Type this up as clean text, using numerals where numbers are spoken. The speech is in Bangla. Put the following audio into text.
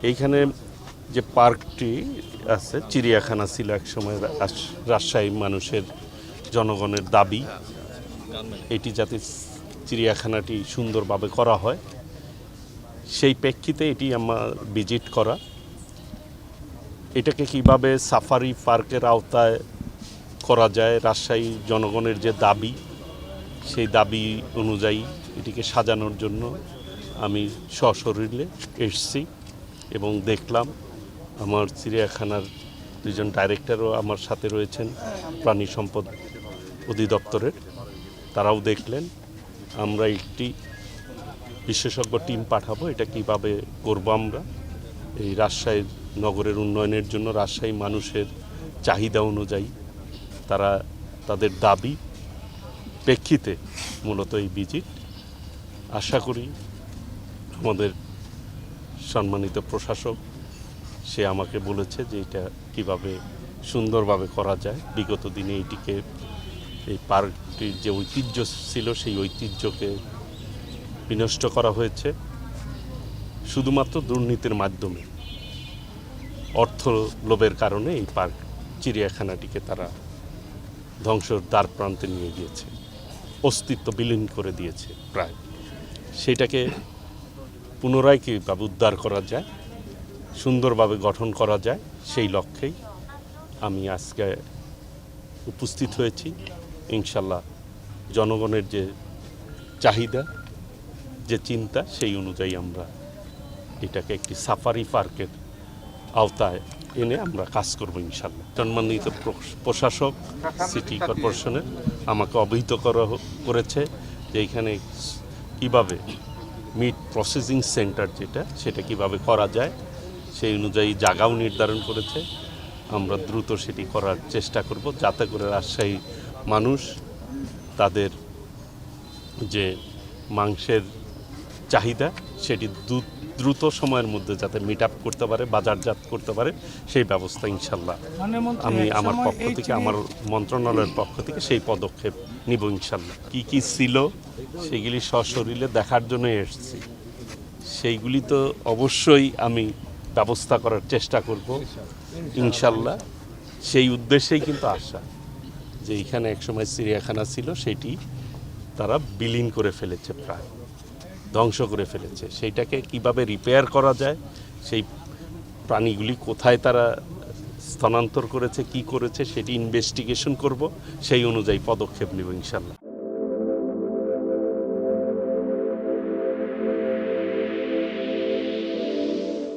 এইখানে যে পার্কটি আছে, চিড়িয়াখানা ছিল এক সময় রাজশাহী মানুষের জনগণের দাবি এটি যাতে চিড়িয়াখানাটি সুন্দরভাবে করা হয়, সেই প্রেক্ষিতে এটি আমার ভিজিট করা। এটাকে কিভাবে সাফারি পার্কের আওতায় করা যায়, রাজশাহী জনগণের যে দাবি, সেই দাবি অনুযায়ী এটিকে সাজানোর জন্য আমি সশরীরে এসেছি এবং দেখলাম। আমার চিড়িয়াখানার দুজন ডাইরেক্টরও আমার সাথে রয়েছেন, প্রাণী সম্পদ অধিদপ্তরের, তারাও দেখলেন। আমরা একটি বিশেষজ্ঞ টিম পাঠাবো, এটা কিভাবে করব আমরা এই রাজশাহী নগরের উন্নয়নের জন্য। রাজশাহী মানুষের চাহিদা অনুযায়ী তারা তাদের দাবি প্রেক্ষিতে মূলত এই ভিজিট। আশা করি আমাদের সম্মানিত প্রশাসক সে আমাকে বলেছে যে এটা কিভাবে সুন্দরভাবে করা যায়। বিগত দিনে এটিকে, এই পার্কটির যে ঐতিহ্য ছিল সেই ঐতিহ্যকে বিনষ্ট করা হয়েছে শুধুমাত্র দুর্নীতির মাধ্যমে। অর্থ লোভের কারণে এই পার্ক চিড়িয়াখানাটিকে তারা ধ্বংসর দ্বার প্রান্তে নিয়ে গিয়েছে, অস্তিত্ব বিলীন করে দিয়েছে প্রায়। সেটাকে পুনরায় কীভাবে উদ্ধার করা যায়, সুন্দরভাবে গঠন করা যায়, সেই লক্ষ্যেই আমি আজকে উপস্থিত হয়েছি। ইনশাল্লাহ জনগণের যে চাহিদা, যে চিন্তা, সেই অনুযায়ী আমরা এটাকে একটি সাফারি পার্কের আওতায় এনে আমরা কাজ করব ইনশাল্লাহ। সম্মানিত প্রশাসক সিটি কর্পোরেশনের আমাকে অবহিত করেছে যে এখানে কিভাবে মিট প্রসেসিং সেন্টার সেটা কিভাবে করা যায়, সেই অনুযায়ী জায়গাও নির্ধারণ করেছে। আমরা দ্রুত সেটি করার চেষ্টা করব, যাতে করে রাজশাহী মানুষ তাদের যে মাংসের চাহিদা সেটি দ্রুত সময়ের মধ্যে যাতে মিট আপ করতে পারে, বাজারজাত করতে পারে, সেই ব্যবস্থা ইনশাল্লাহ আমি আমার পক্ষ থেকে, আমার মন্ত্রণালয়ের পক্ষ থেকে সেই পদক্ষেপ নিব ইনশাল্লাহ। কি কি ছিল সেগুলি সশরীরে দেখার জন্য এসেছি, সেইগুলি তো অবশ্যই আমি ব্যবস্থা করার চেষ্টা করব ইনশাল্লাহ। সেই উদ্দেশ্যেই কিন্তু আসা, যে এখানে একসময় চিড়িয়াখানা ছিল, সেটি তারা বিলীন করে ফেলেছে, প্রায় ধ্বংস করে ফেলেছে। সেইটাকে কিভাবে রিপেয়ার করা যায়, সেই প্রাণীগুলি কোথায় তারা স্থানান্তর করেছে, কি করেছে, সেটি ইনভেস্টিগেশন করব, সেই অনুযায়ী পদক্ষেপ নেব ইনশাল্লাহ।